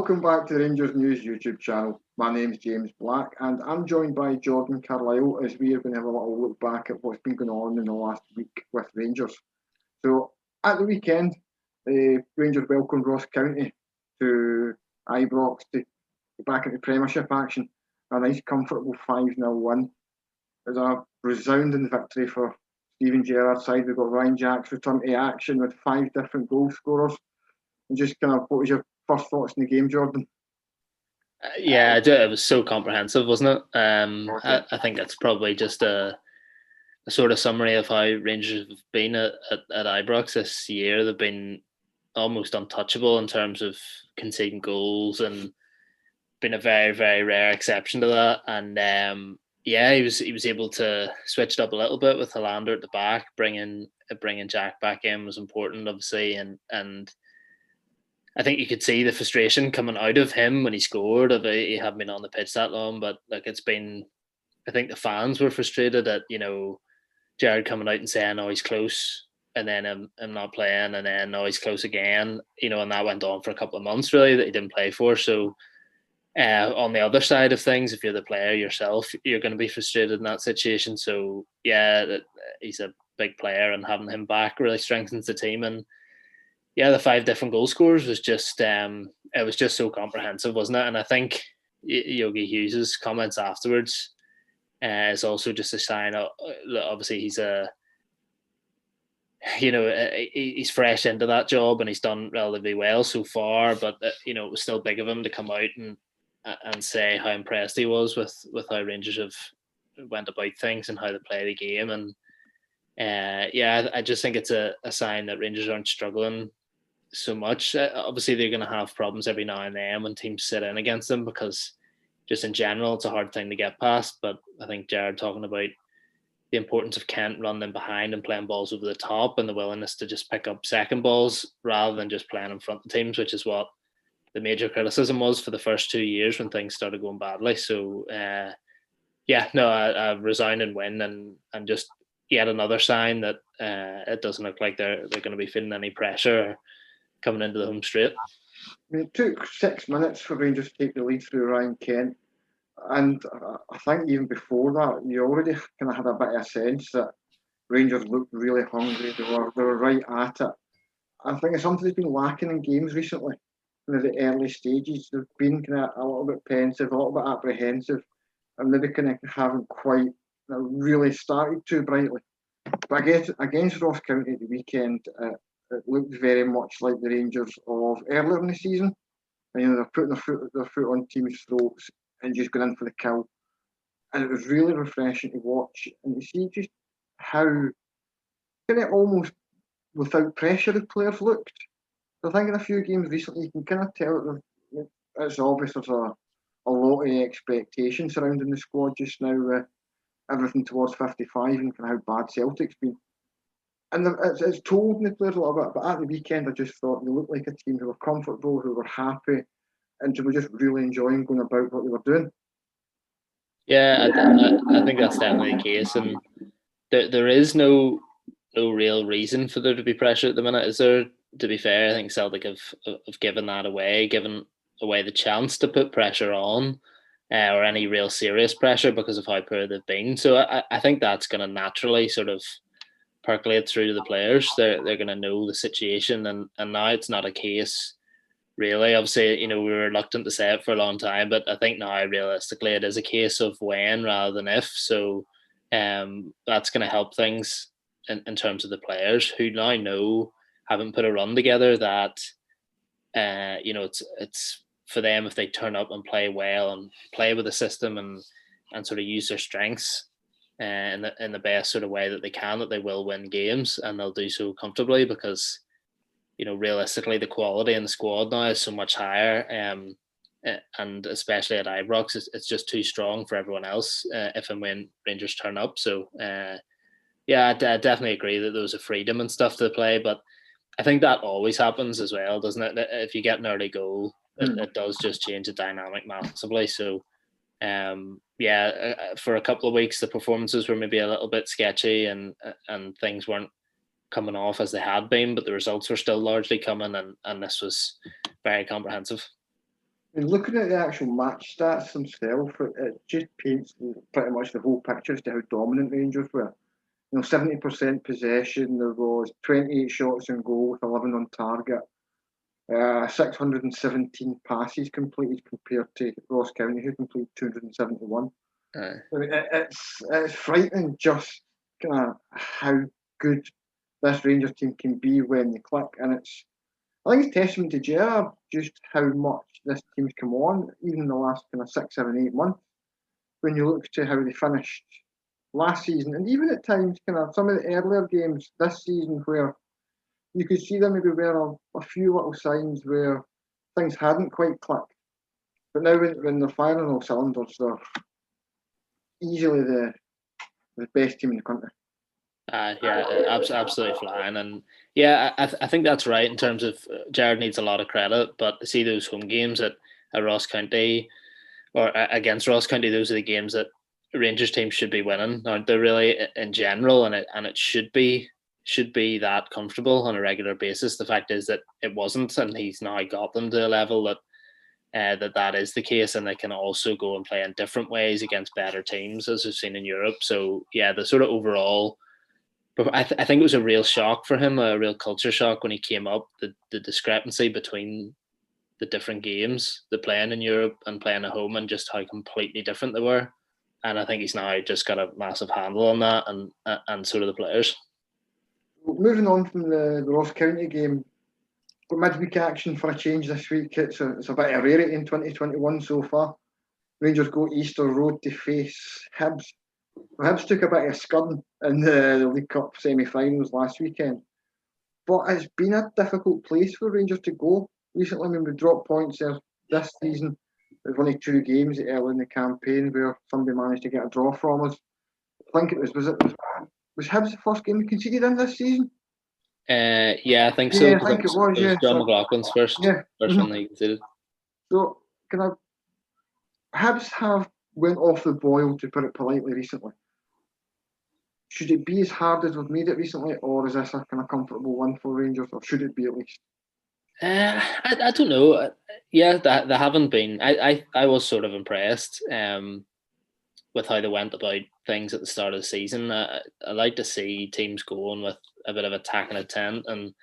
welcome back to the Rangers News YouTube channel. My name's James Black and I'm joined by Jordan Carlisle as we are going to have a little look back at what's been going on in the last week with Rangers. So at the weekend, Rangers welcomed Ross County to Ibrox to get back into Premiership action. A nice comfortable 5-0 win. It was a resounding victory for Steven Gerrard's side. We've got Ryan Jacks returned to action with 5 different goal scorers. And just kind of, what was your first thoughts in the game, Jordan? Yeah, it was so comprehensive, wasn't it? I think that's probably just a sort of summary of how Rangers have been at Ibrox this year. They've been almost untouchable in terms of conceding goals and been a very, very rare exception to that. And he was able to switch it up a little bit with Hollander at the back, bringing Jack back in was important, obviously, and I think you could see the frustration coming out of him when he scored. He hadn't been on the pitch that long, but it's been. I think the fans were frustrated at Gerrard coming out and saying, "Oh, he's close," and then I'm not playing, and then "Oh, he's close again," and that went on for a couple of months really that he didn't play for. So on the other side of things, if you're the player yourself, you're going to be frustrated in that situation. So yeah, he's a big player, and having him back really strengthens the team. And yeah, the 5 different goal scorers was just it was just so comprehensive, wasn't it? And I think Yogi Hughes's comments afterwards is also just a sign of, obviously he's he's fresh into that job and he's done relatively well so far, but it was still big of him to come out and say how impressed he was with how Rangers have went about things and how they play the game. And I just think it's a sign that Rangers aren't struggling so much. Obviously they're going to have problems every now and then when teams sit in against them, because just in general it's a hard thing to get past. But I think Gerrard talking about the importance of Kent running behind and playing balls over the top, and the willingness to just pick up second balls rather than just playing in front of teams, which is what the major criticism was for the first 2 years when things started going badly. So a resounding win and just yet another sign that it doesn't look like they're going to be feeling any pressure coming into the home straight. It took 6 minutes for Rangers to take the lead through Ryan Kent, and I think even before that you already kind of had a bit of a sense that Rangers looked really hungry. They were right at it. I think it's something that's been lacking in games recently. In the early stages, they've been kind of a little bit pensive, a little bit apprehensive, and maybe kind of haven't quite really started too brightly. But against Ross County at the weekend, it looked very much like the Rangers of earlier in the season. And, they're putting their foot on teams' throats and just going in for the kill. And it was really refreshing to watch and to see just how kind of almost without pressure the players looked. I think in a few games recently you can kind of tell that it's obvious there's a lot of expectation surrounding the squad just now, everything towards 55 and kind of how bad Celtic's been. And it's told in the players a little bit, but at the weekend I just thought they looked like a team who were comfortable, who were happy, and who were just really enjoying going about what they were doing. Yeah, I think that's definitely the case, and there is no real reason for there to be pressure at the minute, is there? To be fair, I think Celtic have given that away, given away the chance to put pressure on, or any real serious pressure because of how poor they've been. So I think that's going to naturally sort of percolate through to the players. They're going to know the situation, and now it's not a case really. Obviously, we were reluctant to say it for a long time, but I think now realistically it is a case of when rather than if. So that's going to help things in terms of the players who now know, haven't put a run together, that it's for them, if they turn up and play well and play with the system and sort of use their strengths in the best sort of way that they can, that they will win games, and they'll do so comfortably because realistically the quality in the squad now is so much higher, and especially at Ibrox it's just too strong for everyone else if and when Rangers turn up. So I definitely agree that there was a freedom and stuff to play, but I think that always happens as well, doesn't it? If you get an early goal, it does just change the dynamic massively. So for a couple of weeks the performances were maybe a little bit sketchy and things weren't coming off as they had been, but the results were still largely coming, and this was very comprehensive. And looking at the actual match stats themselves, it just paints pretty much the whole picture as to how dominant Rangers were. 70% possession. There was 28 shots on goal with 11 on target. 617 passes completed compared to Ross County, who completed 271. I mean, it's frightening just kind of how good this Rangers team can be when they click, and I think it's testament to Gerrard just how much this team's come on, even in the last kind of 6, 7, 8 months. When you look to how they finished last season, and even at times, kind of some of the earlier games this season, where you could see them maybe wear a few little signs where things hadn't quite clicked. But now, when they're firing all cylinders, they're easily the best team in the country. Yeah, absolutely flying, and yeah, I think that's right in terms of Gerrard needs a lot of credit, but to see those home games at Ross County or against Ross County, those are the games that Rangers teams should be winning, aren't they? Really, in general, and it should be that comfortable on a regular basis. The fact is that it wasn't, and he's now got them to a level that that is the case, and they can also go and play in different ways against better teams, as we've seen in Europe. So yeah, the sort of overall. But I think it was a real shock for him, a real culture shock when he came up. The discrepancy between the different games, the playing in Europe and playing at home, and just how completely different they were. And I think he's now just got a massive handle on that, and sort of the players. Moving on from the Ross County game, got midweek action for a change this week. It's a bit of a rarity in 2021 so far. Rangers go Easter Road to face Hibs. Hibs took a bit of a scud in the League Cup semi-finals last weekend, but it's been a difficult place for Rangers to go recently. I mean, we dropped points there this season. There's only 2 games early in the campaign where somebody managed to get a draw from us. I think it was Hibs the first game we conceded in this season? Yeah, I think so. Yeah, I think it was. Yeah, John McLaughlin's first one they conceded. So, Hibs have went off the boil, to put it politely, recently. Should it be as hard as we've made it recently, or is this a kind of comfortable win for Rangers, or should it be at least? I don't know. Yeah, they haven't been. I was sort of impressed with how they went about things at the start of the season. I like to see teams going with a bit of attacking intent and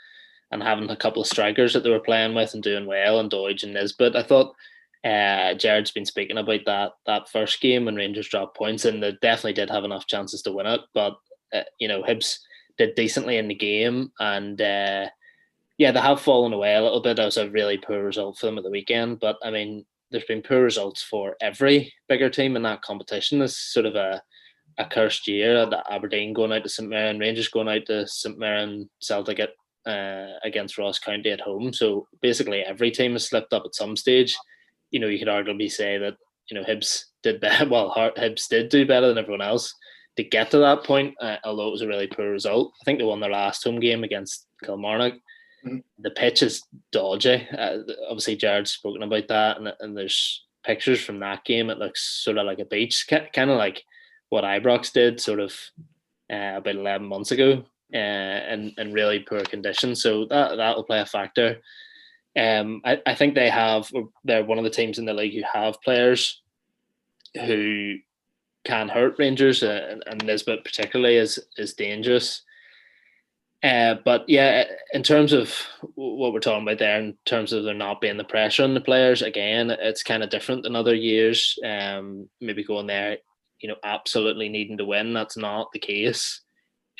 having a couple of strikers that they were playing with and doing well, and Doidge and Nisbet. I thought Gerrard's been speaking about that first game when Rangers dropped points, and they definitely did have enough chances to win it. But Hibs did decently in the game, and yeah, they have fallen away a little bit. That was a really poor result for them at the weekend. But I mean, there's been poor results for every bigger team in that competition. It's sort of a cursed year. Aberdeen going out to St Mirren, Rangers going out to St Mirren, Celtic against Ross County at home. So basically, every team has slipped up at some stage. You could arguably say that Hibs did better. Well, Hibs did do better than everyone else to get to that point, although it was a really poor result. I think they won their last home game against Kilmarnock. Mm-hmm. The pitch is dodgy. Obviously, Gerrard's spoken about that, and there's pictures from that game. It looks sort of like a beach, kind of like what Ibrox did sort of about 11 months ago, in really poor conditions. So that will play a factor. I think they're one of the teams in the league who have players who can hurt Rangers, and Nisbet particularly is dangerous. But yeah, in terms of what we're talking about there, in terms of there not being the pressure on the players, again, it's kind of different than other years. Maybe going there, absolutely needing to win. That's not the case.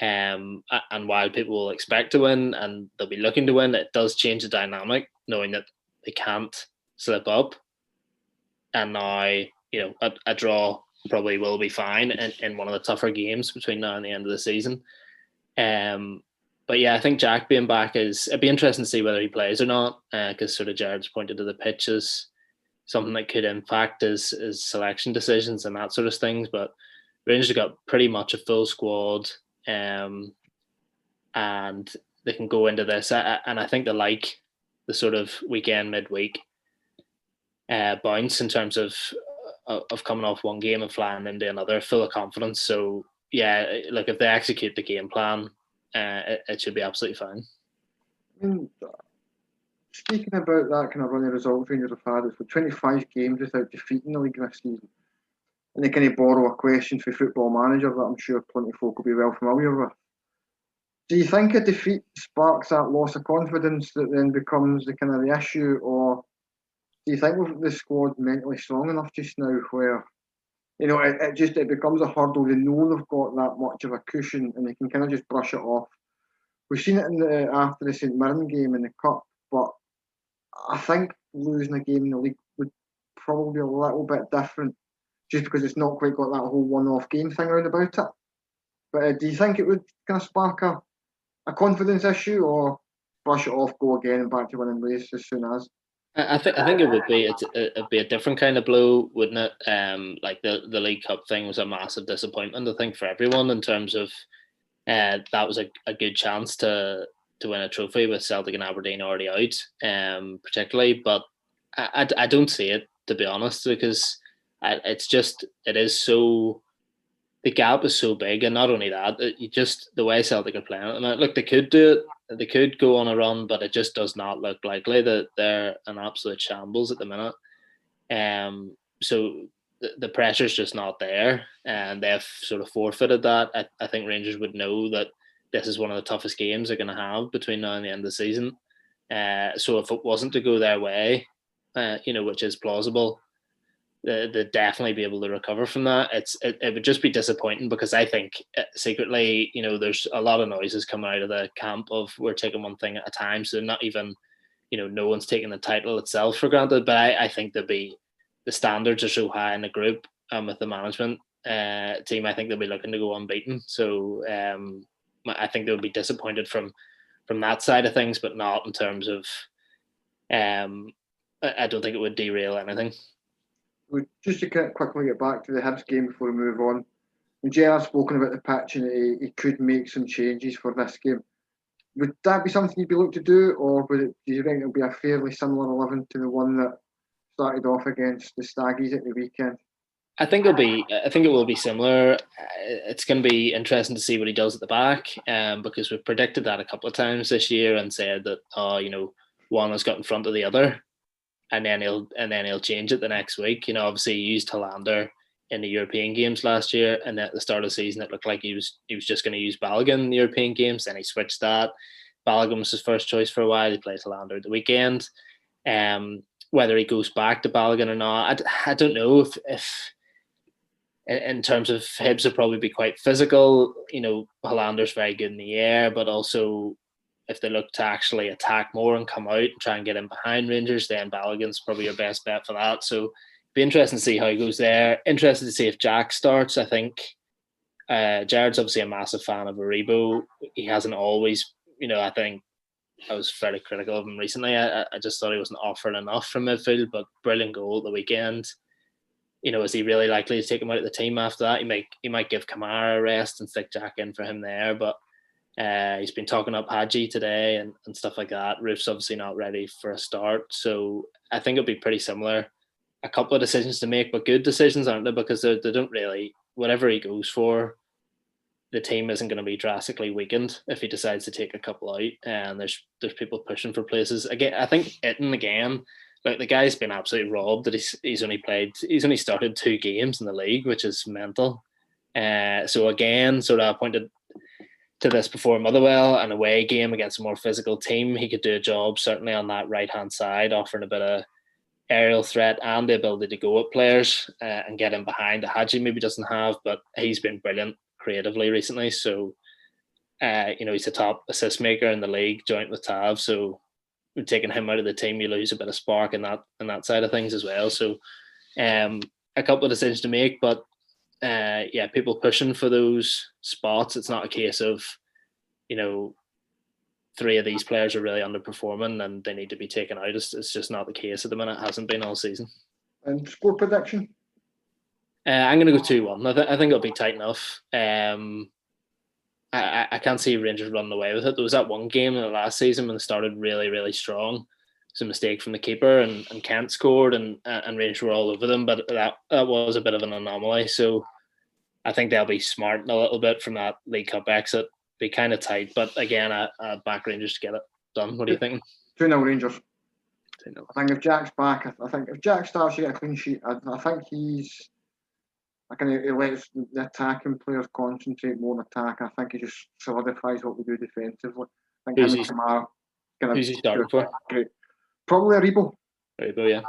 And while people will expect to win and they'll be looking to win, it does change the dynamic, knowing that they can't slip up. And now, a draw probably will be fine in one of the tougher games between now and the end of the season. But yeah, I think Jack being back it'd be interesting to see whether he plays or not, because sort of Gerrard's pointed to the pitch as something that could impact his selection decisions and that sort of things. But Rangers have got pretty much a full squad, and they can go into this. And I think they like the sort of weekend, midweek bounce in terms of coming off one game and flying into another full of confidence. So yeah, look, if they execute the game plan, it should be absolutely fine. speaking about that kind of run of results Rangers have had, it's for 25 games without defeating the league this season. And they kind of borrow a question for Football Manager that I'm sure plenty of folk will be well familiar with. Do you think a defeat sparks that loss of confidence that then becomes the kind of the issue, or do you think the squad mentally strong enough just now where it becomes a hurdle? They know they've got that much of a cushion and they can kind of just brush it off. We've seen it after the St Mirren game in the Cup, but I think losing a game in the league would probably be a little bit different, just because it's not quite got that whole one-off game thing around about it. But do you think it would kind of spark a confidence issue, or brush it off, go again, and back to winning ways as soon as? I think it would be it'd be a different kind of blow, wouldn't it? Like the League Cup thing was a massive disappointment, I think, for everyone in terms of that was a good chance to win a trophy with Celtic and Aberdeen already out, particularly. But I don't see it, to be honest, because it is so, the gap is so big, and not only that, the way Celtic are playing at the minute. Look, they could do it. They could go on a run, but it just does not look likely. That they're an absolute shambles at the minute. So the pressure's just not there, and they've sort of forfeited that. I think Rangers would know that this is one of the toughest games they're going to have between now and the end of the season. So if it wasn't to go their way, which is plausible, they'd definitely be able to recover from that. It would just be disappointing, because I think secretly, there's a lot of noises coming out of the camp of we're taking one thing at a time. So not even, no one's taking the title itself for granted. But I think the standards are so high in the group, and with the management team, I think they'll be looking to go unbeaten. So I think they would be disappointed from that side of things, but not in terms of. I don't think it would derail anything. Just to quickly get back to the Hibs game before we move on, and Gerard's spoken about the pitch and he could make some changes for this game. Would that be something you'd be looking to do, or do you think it'll be a fairly similar 11 to the one that started off against the Staggies at the weekend? I think it will be similar. It's going to be interesting to see what he does at the back, because we've predicted that a couple of times this year and said that one has got in front of the other, and then he'll change it the next week. Obviously he used Hollander in the European games last year, and at the start of the season it looked like he was just going to use Balogun in the European games. Then he switched that. Balogun was his first choice for a while. He played Hollander at the weekend. Whether he goes back to Balogun or not, I don't know. If in terms of Hibs, will probably be quite physical. Hollander's very good in the air, but also if they look to actually attack more and come out and try and get in behind Rangers, then Balogun's probably your best bet for that. So be interesting to see how he goes there. Interested to see if Jack starts. I think Jared's obviously a massive fan of Aribo. He hasn't always, I think I was fairly critical of him recently. I just thought he wasn't offering enough from midfield, but brilliant goal at the weekend. Is he really likely to take him out of the team after that? He might give Kamara a rest and stick Jack in for him there, but he's been talking up Hadji today and stuff like that. Roof's obviously not ready for a start, so I think it'll be pretty similar. A couple of decisions to make, but good decisions, aren't they? Because they don't really, whatever he goes for, the team isn't going to be drastically weakened if he decides to take a couple out. And there's people pushing for places. Again, I think Itten again, like the guy's been absolutely robbed that he's only started 2 games in the league, which is mental. So again, sort of I pointed to this before Motherwell, an away game against a more physical team. He could do a job certainly on that right hand side, offering a bit of aerial threat and the ability to go at players and get in behind. Hadji maybe doesn't have, but he's been brilliant creatively recently. So he's the top assist maker in the league, joint with Tav. So taking him out of the team, you lose a bit of spark in that side of things as well. So a couple of decisions to make, but people pushing for those spots. It's not a case of 3 of these players are really underperforming and they need to be taken out. It's just not the case at the minute. It hasn't been all season. And score prediction? I'm going to go 2-1. I think it'll be tight enough. I can't see Rangers running away with it. There was that one game in the last season when they started really, really strong. It was a mistake from the keeper and Kent scored and Rangers were all over them, but that was a bit of an anomaly. So I think they'll be smart a little bit from that League Cup exit. Be kind of tight, but again, I back Rangers to get it done. What do you think? 2-0 Rangers. 2-0. I think if Jack's back, I think if Jack starts to get a clean sheet, I think he's. He lets the attacking players concentrate more on attack. I think he just solidifies what we do defensively. I think Who's him and Kamara who's he starting for? Great. Probably Aribo. Aribo, yeah.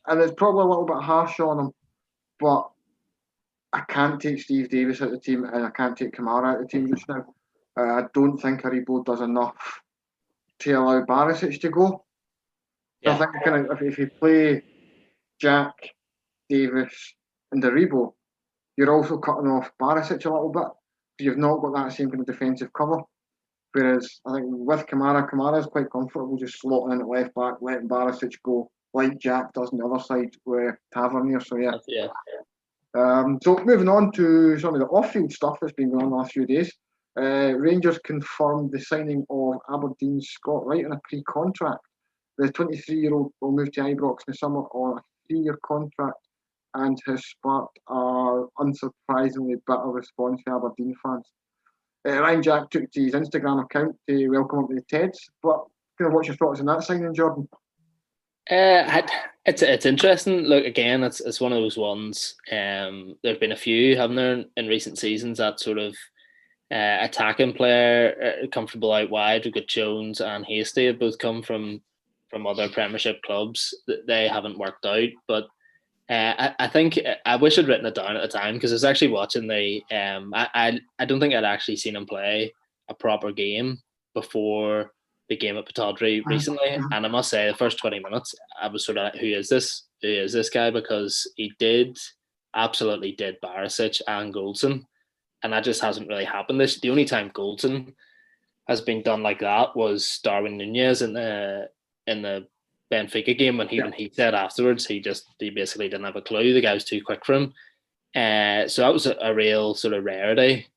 And it's probably a little bit harsh on him, but I can't take Steve Davis out of the team and I can't take Kamara out of the team just now. I don't think Aribo does enough to allow Barisic to go. So I think if you play Jack, Davis and Aribo, you're also cutting off Barisic a little bit. You've not got that same kind of defensive cover. Whereas I think with Kamara's quite comfortable just slotting in at left back, letting Barisic go like Jack does on the other side with Tavernier. So yeah. So moving on to some of the off-field stuff that's been going on the last few days. Rangers confirmed the signing of Aberdeen's Scott Wright on a pre-contract. The 23-year-old will move to Ibrox in the summer on a 3-year contract and has sparked an unsurprisingly bitter response from Aberdeen fans. Ryan Jack took to his Instagram account to welcome him to the Teds. But what's your thoughts on that signing, Jordan? It's interesting. Look, again, it's one of those ones. There've been a few, haven't there, in recent seasons, that sort of attacking player, comfortable out wide. We've got Jones and Hasty have both come from other Premiership clubs. They haven't worked out, but I think I wish I'd written it down at the time because I was actually watching the. I don't think I'd actually seen him play a proper game before the game at Pataudry recently, and I must say the first 20 minutes I was sort of like, who is this guy, because he absolutely did Barisic and Goldson, and that just hasn't really happened. The only time Goldson has been done like that was Darwin Núñez in the Benfica game when he said afterwards he basically didn't have a clue. The guy was too quick for him. So that was a real sort of rarity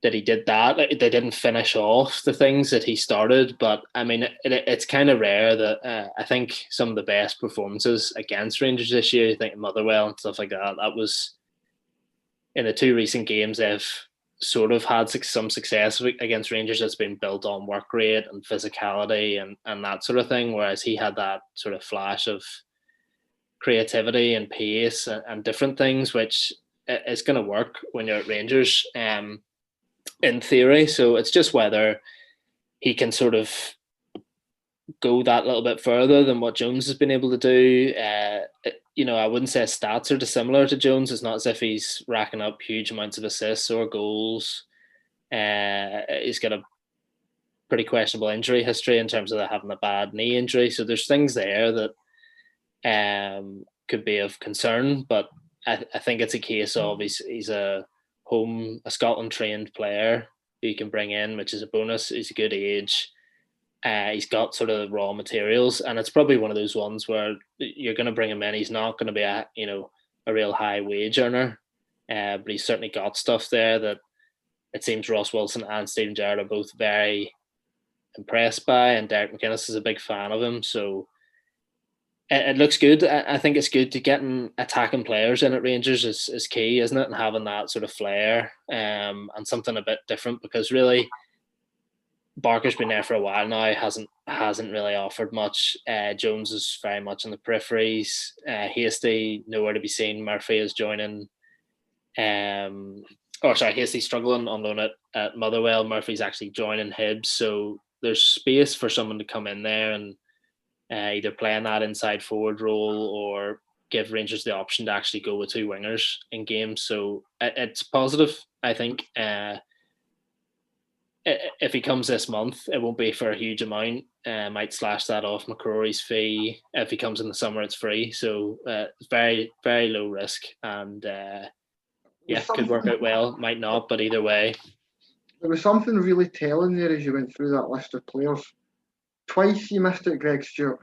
that he did that. They didn't finish off the things that he started, but I mean, it's kind of rare that I think some of the best performances against Rangers this year, I think Motherwell and stuff like that, that was in the two recent games they've sort of had some success against Rangers that's been built on work rate and physicality and that sort of thing, whereas he had that sort of flash of creativity and pace and different things, which is going to work when you're at Rangers in theory. So it's just whether he can sort of go that little bit further than what Jones has been able to do. I wouldn't say stats are dissimilar to Jones. It's not as if he's racking up huge amounts of assists or goals. He's got a pretty questionable injury history in terms of having a bad knee injury. So there's things there that could be of concern, but I think it's a case of he's a Scotland trained player who you can bring in, which is a bonus. He's a good age. He's got sort of raw materials, and it's probably one of those ones where you're going to bring him in. He's not going to be a real high wage earner, but he's certainly got stuff there that it seems Ross Wilson and Stephen Gerrard are both very impressed by, and Derek McInnes is a big fan of him. So it looks good. I think it's good to getting attacking players in at Rangers is key, isn't it? And having that sort of flair and something a bit different, because really Barker's been there for a while now, hasn't really offered much. Jones is very much in the peripheries. Hasty nowhere to be seen. Murphy is joining. Hasty struggling on loan at Motherwell. Murphy's actually joining Hibs, so there's space for someone to come in there and either play in that inside forward role or give Rangers the option to actually go with two wingers in games. So it's positive, I think. If he comes this month, it won't be for a huge amount. Might slash that off McCrory's fee. If he comes in the summer, it's free. So very, very low risk. And could work out well. Might not, but either way. There was something really telling there as you went through that list of players. Twice you missed it, Greg Stewart.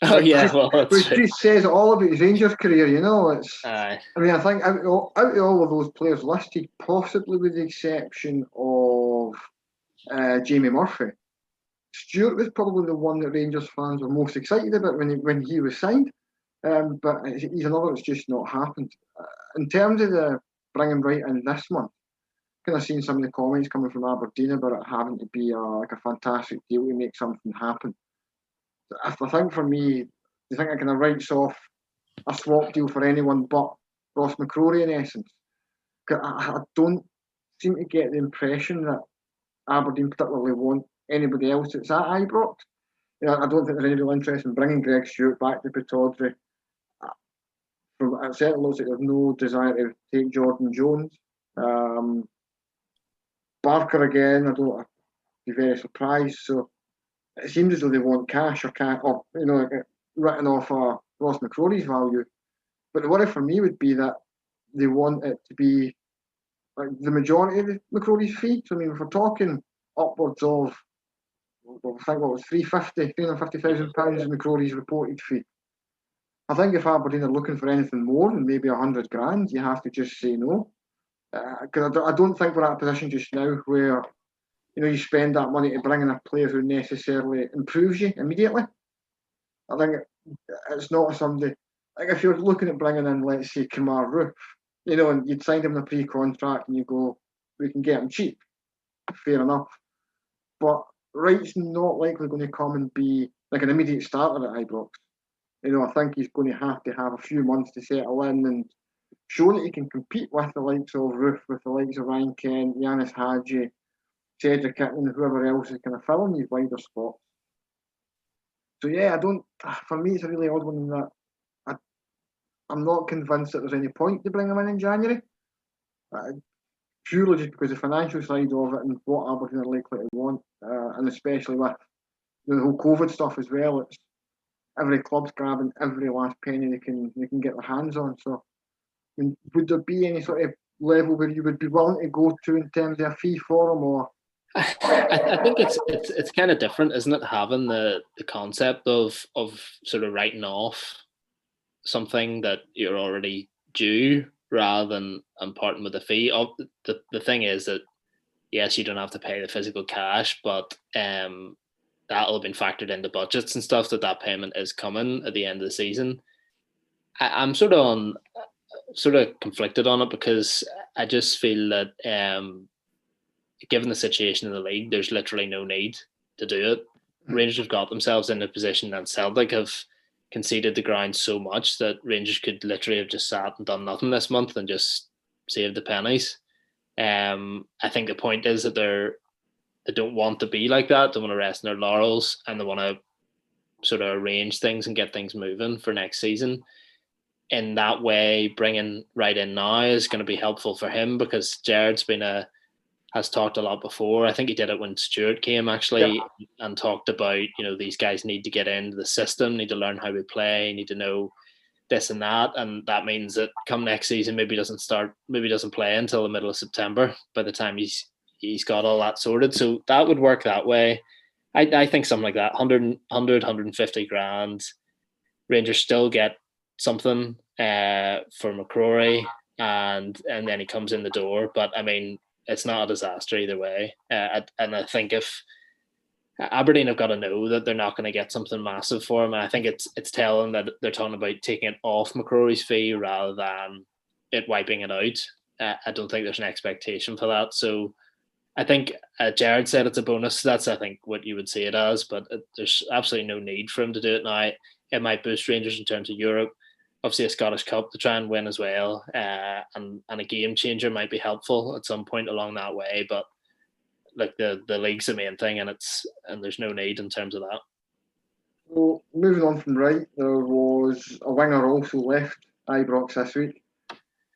Oh yeah, which just says all about his Rangers career. It's. Aye. I mean, I think out of all of those players listed, possibly with the exception of Jamie Murphy, Stewart was probably the one that Rangers fans were most excited about when he was signed. But he's another that's just not happened. In terms of the bringing Wright in this month, kind of seen some of the comments coming from Aberdeen about it having to be like a fantastic deal to make something happen. I think for me, I think it kind of writes off a swap deal for anyone but Ross McCrory in essence. I don't seem to get the impression that Aberdeen particularly want anybody else that's at Ibrox. I don't think there's any real interest in bringing Greg Stewart back to Pittodrie. It certainly looks like there's no desire to take Jordan Jones. Barker again, I'd be very surprised. So it seems as though they want cash or written off Ross McCrory's value. But the worry for me would be that they want it to be like the majority of McCrory's fee. So I mean, if we're talking upwards of, I think what was £350,000 in McCrory's reported fee. I think if Aberdeen are looking for anything more than maybe 100 grand, you have to just say no. Because I don't think we're at a position just now where you spend that money to bring in a player who necessarily improves you immediately. I think it's not somebody. Like if you're looking at bringing in, let's say, Kamar Roof, and you'd signed him in a pre-contract and you go, we can get him cheap. Fair enough. But Wright's not likely going to come and be like an immediate starter at Ibrox. I think he's going to have a few months to settle in and show that he can compete with the likes of Roof, with the likes of Ryan Kent, Yanis Hadji, Cedric Kitten, and whoever else is kind of filling these wider spots. So yeah, for me it's a really odd one in that I'm not convinced that there's any point to bring him in January. Purely just because the financial side of it and what Aberdeen are likely to want, and especially with the whole COVID stuff as well. It's every club's grabbing every last penny they can get their hands on. So, I mean, would there be any sort of level where you would be willing to go to in terms of a fee for them, or? I think it's kind of different, isn't it? Having the concept of sort of writing off something that you're already due rather than parting with the fee. The thing is that yes, you don't have to pay the physical cash, but that'll have been factored into budgets and stuff that payment is coming at the end of the season. I'm sort of conflicted on it because I just feel that given the situation in the league, there's literally no need to do it. Rangers have got themselves in a position that Celtic have conceded the ground so much that Rangers could literally have just sat and done nothing this month and just saved the pennies. I think the point is that they don't want to be like that. They want to rest in their laurels and they want to sort of arrange things and get things moving for next season. In that way, bringing Wright in now is going to be helpful for him because Jared's has talked a lot before. I think he did it when Stewart came actually and talked about, these guys need to get into the system, need to learn how we play, need to know this and that. And that means that come next season, maybe doesn't play until the middle of September by the time he's got all that sorted. So that would work that way. I think something like that, 150 grand. Rangers still get something for McCrory and then he comes in the door. But I mean, it's not a disaster either way. And I think if Aberdeen have got to know that they're not going to get something massive for him, and I think it's telling that they're talking about taking it off McCrory's fee rather than it wiping it out. I don't think there's an expectation for that. So I think Jared said it's a bonus. That's, I think, what you would see it as, but there's absolutely no need for him to do it now. It might boost Rangers in terms of Europe. Obviously, a Scottish Cup to try and win as well, and a game changer might be helpful at some point along that way. But like the league's the main thing, and there's no need in terms of that. Well, moving on from Wright, there was a winger also left Ibrox this week.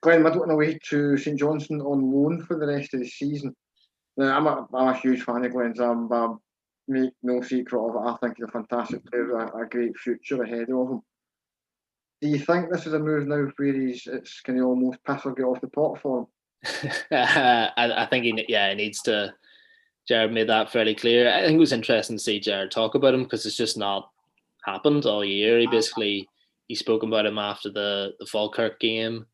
Glenn Middleton away to St Johnstone on loan for the rest of the season. Now, I'm a huge fan of Glenn's. I make no secret of it. I think he's a fantastic player, a great future ahead of him. Do you think this is a move now where it's kind of almost piss or get off the pot for him? I think he needs to. Jared made that fairly clear. I think it was interesting to see Jared talk about him because it's just not happened all year. He spoke about him after the Falkirk game,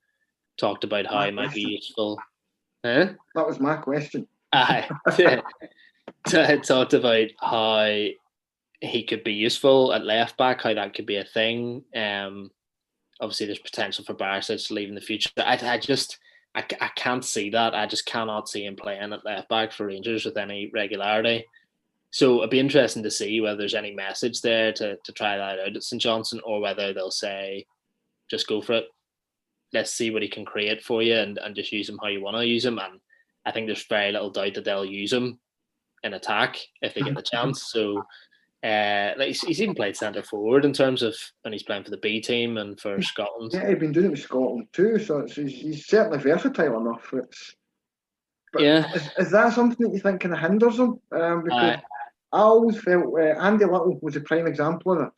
talked about how he might be useful. Huh? That was my question. I talked about how he could be useful at left back, how that could be a thing. Obviously, there's potential for Barisic to leave in the future. I can't see that. I just cannot see him playing at left back for Rangers with any regularity. So it'd be interesting to see whether there's any message there to try that out at St Johnstone, or whether they'll say, just go for it. Let's see what he can create for you, and just use him how you want to use him. And I think there's very little doubt that they'll use him in attack if they get the chance. So like he's even played centre forward in terms of when he's playing for the B team and for Scotland. Yeah, he's been doing it with Scotland too, so he's certainly versatile enough. But yeah, is that something that you think kind of hinders him? Because I always felt Andy Little was a prime example of it.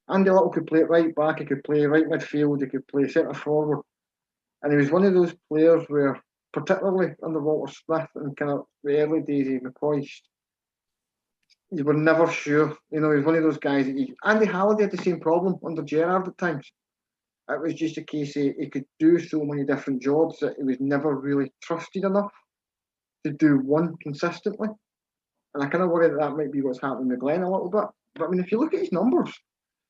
Andy Little could play right back, he could play right midfield, he could play centre forward, and he was one of those players where, particularly under Walter Smith and kind of the early days of McCoist, you were never sure. You know, he was one of those guys that Andy Halliday had the same problem under Gerrard at times. It was just a case he could do so many different jobs that he was never really trusted enough to do one consistently. And I kind of worry that might be what's happening with Glenn a little bit. But I mean, if you look at his numbers,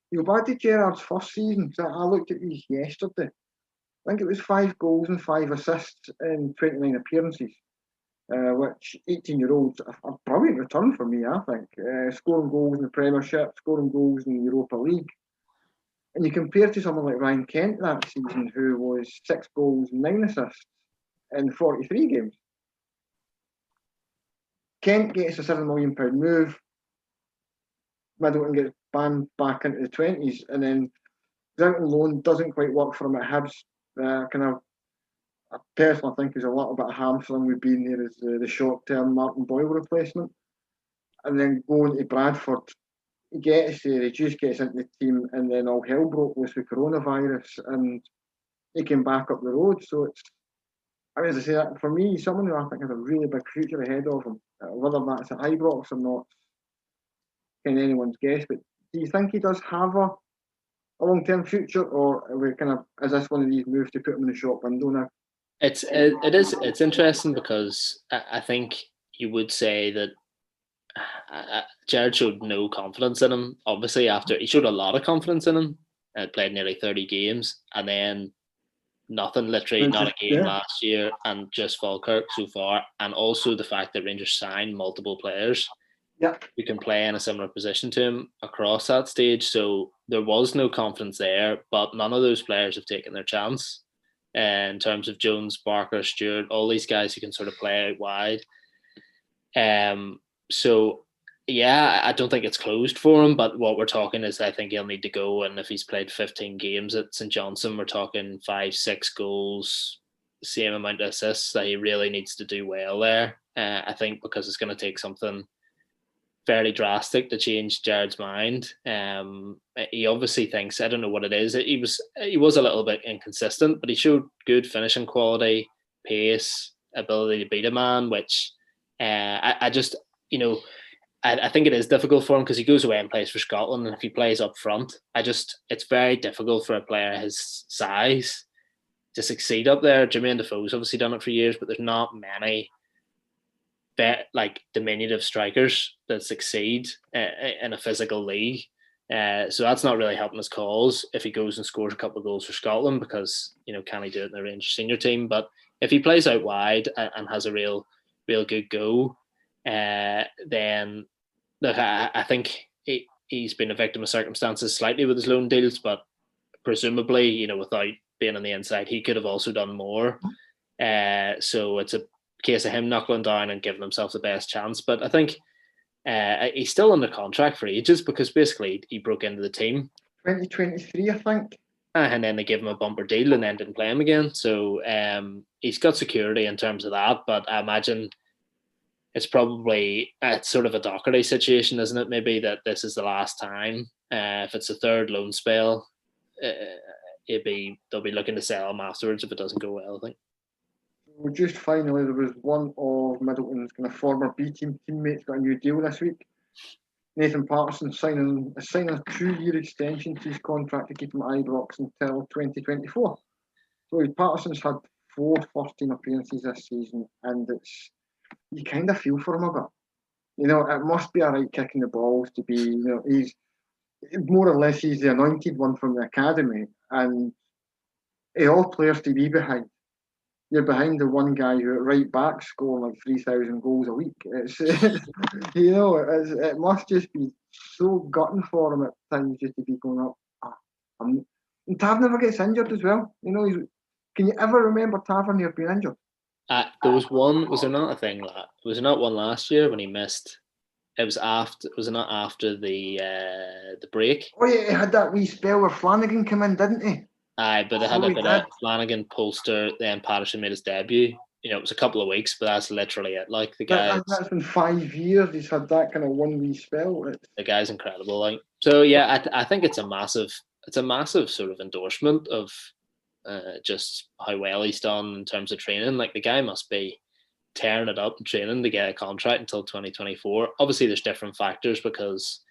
you go back to Gerrard's first season. So I looked at these yesterday. I think it was 5 goals and 5 assists in 29 appearances, which 18-year-olds a brilliant return for me, I think. Scoring goals in the Premiership, scoring goals in the Europa League. And you compare to someone like Ryan Kent that season, who was 6 goals and 9 assists in 43 games. Kent gets a £7 million move. Middleton gets banned back into the 20s, and then out on loan doesn't quite work for him at Hibs. I personally think there's a little bit of hamstring with being there as the short-term Martin Boyle replacement. And then going to Bradford, he gets there, he just gets into the team, and then all hell broke loose with coronavirus, and he came back up the road. So it's, I mean, as I say, for me, someone who I think has a really big future ahead of him, whether that's at Ibrox or not, can anyone's guess. But do you think he does have a long-term future, or are we kind of, is this one of these moves to put him in the shop window now? It's interesting because I think you would say that Jared showed no confidence in him. Obviously, after he showed a lot of confidence in him, played nearly 30 games, and then nothing, literally not a game last year, and just Falkirk so far. And also the fact that Rangers signed multiple players who can play in a similar position to him across that stage. So there was no confidence there, but none of those players have taken their chance. In terms of Jones, Barker, Stewart, all these guys who can sort of play out wide. So yeah, I don't think it's closed for him, but what we're talking is I think he'll need to go, and if he's played 15 games at St Johnstone, we're talking 5-6 goals, same amount of assists, that he really needs to do well there. I think because it's going to take something fairly drastic to change Jared's mind. He obviously thinks, I don't know what it is. He was a little bit inconsistent, but he showed good finishing quality, pace, ability to beat a man, which I just, I think it is difficult for him because he goes away and plays for Scotland, and if he plays up front, it's very difficult for a player his size to succeed up there. Jermaine Defoe's obviously done it for years, but there's not many like diminutive strikers that succeed in a physical league. So that's not really helping his cause if he goes and scores a couple of goals for Scotland, because can he do it in the Rangers senior team? But if he plays out wide and has a real good go, then look, I think he's been a victim of circumstances slightly with his loan deals, but presumably, without being on the inside, he could have also done more. So it's a case of him knuckling down and giving himself the best chance. But I think he's still under contract for ages, because basically he broke into the team 2023, I think, and then they gave him a bumper deal and then didn't play him again. So he's got security in terms of that, but I imagine it's sort of a Doherty situation, isn't it? Maybe that this is the last time. If it's a third loan spell, they'll be looking to sell him afterwards if it doesn't go well, I think. Well, just finally, there was one of Middleton's kind of former B team teammates got a new deal this week. Nathan Patterson signing a 2-year extension to his contract to keep him at Ibrox until 2024. So Patterson's had 4 first-team appearances this season, and you kind of feel for him a bit. It must be a right kick in the balls to be, he's more or less he's the anointed one from the academy, and all players to be behind. you're behind the one guy who at right back scoring like 3,000 goals a week. It's it must just be so gutting for him at times just to be going up. And Tav never gets injured as well. Can you ever remember Tavernier being injured? There was one. Was there not a thing? Was there not one last year when he missed? It was after. Was it not after the break? Oh yeah, he had that wee spell where Flanagan came in, didn't he? Aye, but they had a bit of Flanagan, Polster, then Patterson made his debut. It was a couple of weeks, but that's literally it. Like the guy, that's been 5 years. He's had that kind of one wee spell. The guy's incredible. Like so, yeah. I think it's a massive sort of endorsement of just how well he's done in terms of training. Like the guy must be tearing it up in training to get a contract until 2024. Obviously, there's different factors because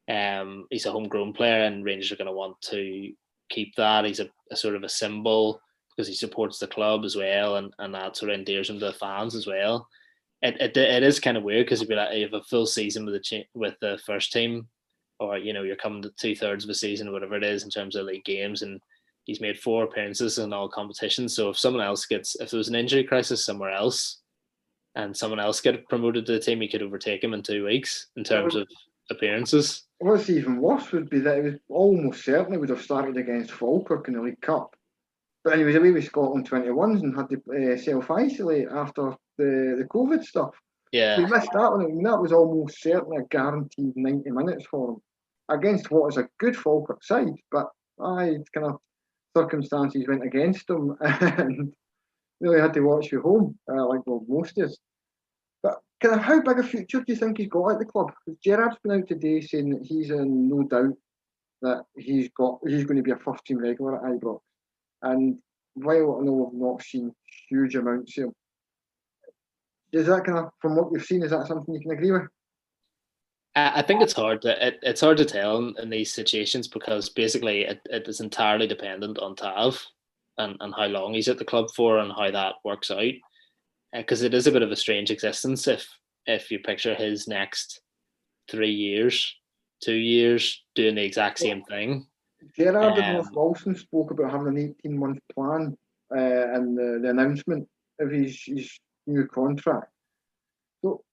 he's a homegrown player, and Rangers are going to want to keep that. He's a sort of a symbol because he supports the club as well, and that sort of endears him to the fans as well. It is kind of weird because you have a full season with the first team, or you're coming to 2/3 of a season or whatever it is in terms of league games, and he's made 4 appearances in all competitions. So if there was an injury crisis somewhere else, and someone else get promoted to the team, he could overtake him in 2 weeks in terms of appearances. What's even worse would be that he was almost certainly would have started against Falkirk in the League Cup. But then he was away with Scotland 21s and had to self-isolate after the COVID stuff. Yeah. So he missed that one. I mean, that was almost certainly a guaranteed 90 minutes for him against what is a good Falkirk side. But kind of circumstances went against him and really had to watch you home, most is. But kind of how big a future do you think he's got at the club? Because Gerrard's been out today saying that he's in no doubt that he's going to be a first team regular at Ibrox. And while I know I've not seen huge amounts of him, is that kind of, from what you've seen, is that something you can agree with? I think it's hard to tell in these situations because basically it is entirely dependent on Tav and how long he's at the club for and how that works out. Because it is a bit of a strange existence if you picture his next 3 years, 2 years doing the exact same thing. Gerrard and North Wilson spoke about having an 18-month plan and the announcement of his new contract. So,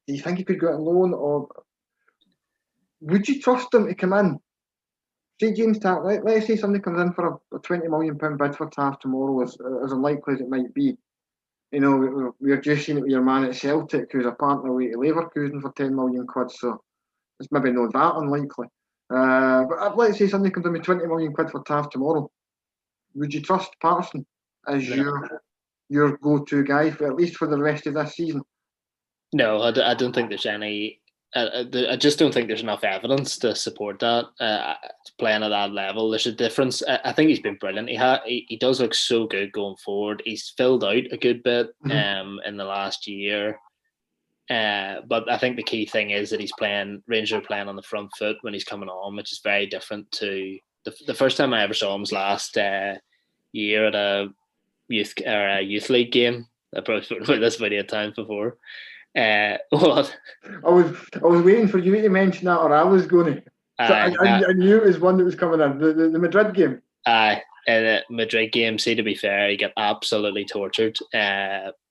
do you think he could go out on loan, or would you trust him to come in? Say James Tav, let's say somebody comes in for a £20 million bid for Tav tomorrow, as unlikely as it might be. We're just seeing it with your man at Celtic, who's a partner with Leverkusen for 10 million quid, so it's maybe not that unlikely. But let's say somebody comes in with 20 million quid for Tav tomorrow. Would you trust Patterson as your go-to guy for at least for the rest of this season? No, I don't think there's any. I just don't think there's enough evidence to support that playing at that level. There's a difference. I think he's been brilliant. He does look so good going forward. He's filled out a good bit in the last year. But I think the key thing is that Rangers are playing on the front foot when he's coming on, which is very different to the first time I ever saw him was last year at a youth league game. I probably spoke about this video times before. What? I was waiting for you to mention that, or I was going to. So I knew it was one that was coming in. The Madrid game. The Madrid game. See, to be fair, he got absolutely tortured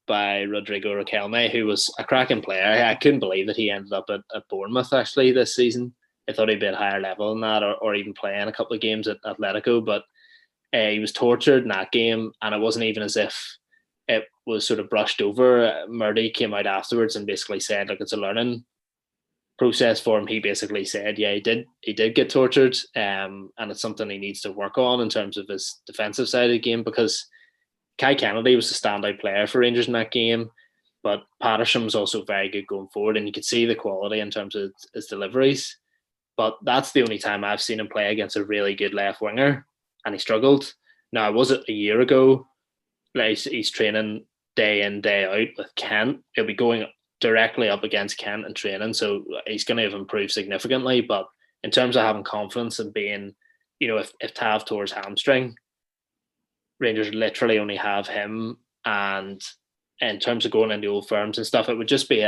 by Rodrigo Riquelme, who was a cracking player. I couldn't believe that he ended up at Bournemouth actually this season. I thought he'd be at a higher level than that, or even playing a couple of games at Atletico. But he was tortured in that game, and it wasn't even as if it was sort of brushed over. Murdy came out afterwards and basically said, look, it's a learning process for him. He basically said, yeah, he did get tortured, and it's something he needs to work on in terms of his defensive side of the game, because Kai Kennedy was the standout player for Rangers in that game, but Patterson was also very good going forward, and you could see the quality in terms of his deliveries. But that's the only time I've seen him play against a really good left winger, and he struggled. Now, was it a year ago? He's training day in, day out with Kent. He'll be going directly up against Kent in training, so he's going to have improved significantly. But in terms of having confidence and being, if Tav tore his hamstring, Rangers literally only have him. And in terms of going into old firms and stuff, it would just be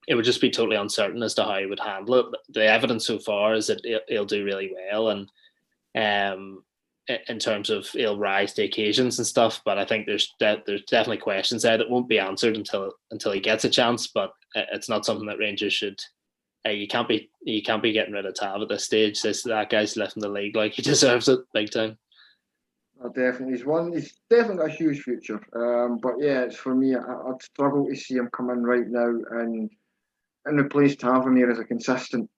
totally uncertain as to how he would handle it. But the evidence so far is that he'll do really well, and in terms of he'll rise to occasions and stuff. But I think there's definitely questions there that won't be answered until he gets a chance. But it's not something that Rangers should. You can't be getting rid of Tav at this stage. That guy's left in the league like he deserves it big time. Definitely, he's definitely got a huge future. But yeah, it's for me. I'd struggle to see him come in right now and replace Tavernier as a consistent.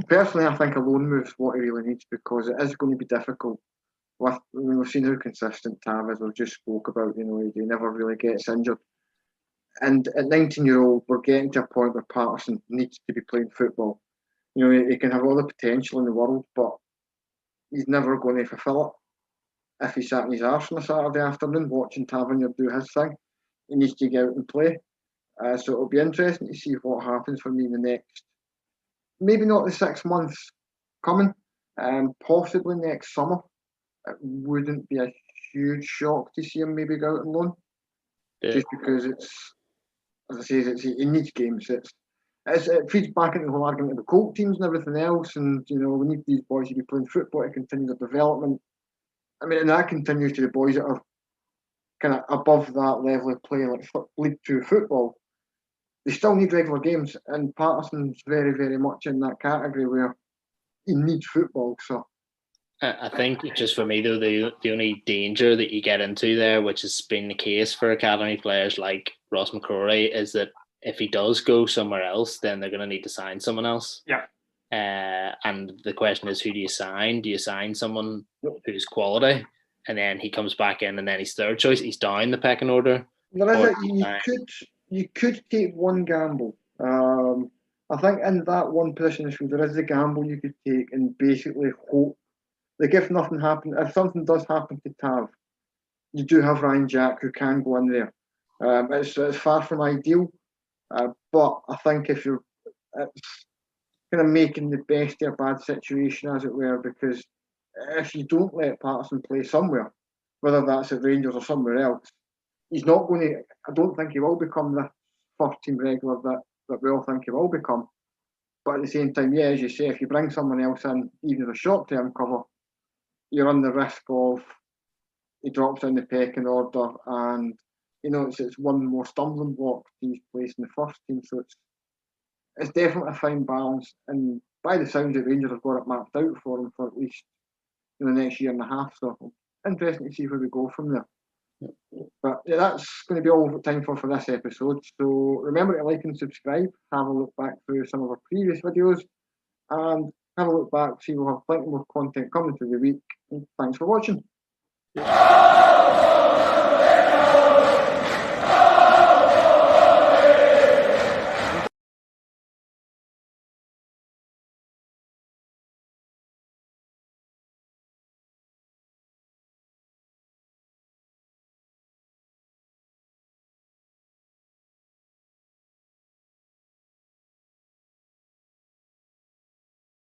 Personally, I think a loan move's what he really needs, because it is going to be difficult. We've seen how consistent Tav is. We've just spoke about, he never really gets injured. And at 19-year-old, we're getting to a point where Patterson needs to be playing football. He can have all the potential in the world, but he's never going to fulfil it. If he sat in his arse on a Saturday afternoon watching Tavernier do his thing, he needs to get out and play. So it'll be interesting to see what happens for me in the next, maybe not the 6 months coming, possibly next summer. It wouldn't be a huge shock to see him maybe go out on loan, just because it's, as I say, he needs games. It feeds back into the whole argument of the coach teams and everything else, and we need these boys to be playing football to continue their development. I mean, and that continues to the boys that are kind of above that level of play, like League 2 football. They still need regular games, and Patterson's very, very much in that category where he needs football. So I think just for me though, the only danger that you get into there, which has been the case for academy players like Ross McCrory, is that if he does go somewhere else, then they're going to need to sign someone else. Yeah. And the question is, who do you sign? Do you sign someone who's quality, and then he comes back in, and then he's third choice? He's down the pecking order. You could take one gamble. I think in that one position, there is a gamble you could take and basically hope. Like if nothing happens, if something does happen to Tav, you do have Ryan Jack who can go in there. It's far from ideal, but I think it's kind of making the best of a bad situation, as it were, because if you don't let Patterson play somewhere, whether that's at Rangers or somewhere else, he's not going to. I don't think he will become the first team regular that we all think he will become. But at the same time, yeah, as you say, if you bring someone else in, even as a short-term cover, you run the risk of he drops down the pecking order, and it's one more stumbling block to his place in the first team. So it's definitely a fine balance, and by the sounds of Rangers have got it mapped out for him for at least the next year and a half. So interesting to see where we go from there. But yeah, that's going to be all time for this episode. So remember to like and subscribe, have a look back through some of our previous videos, and have a look back, see we'll have plenty more content coming through the week. And thanks for watching.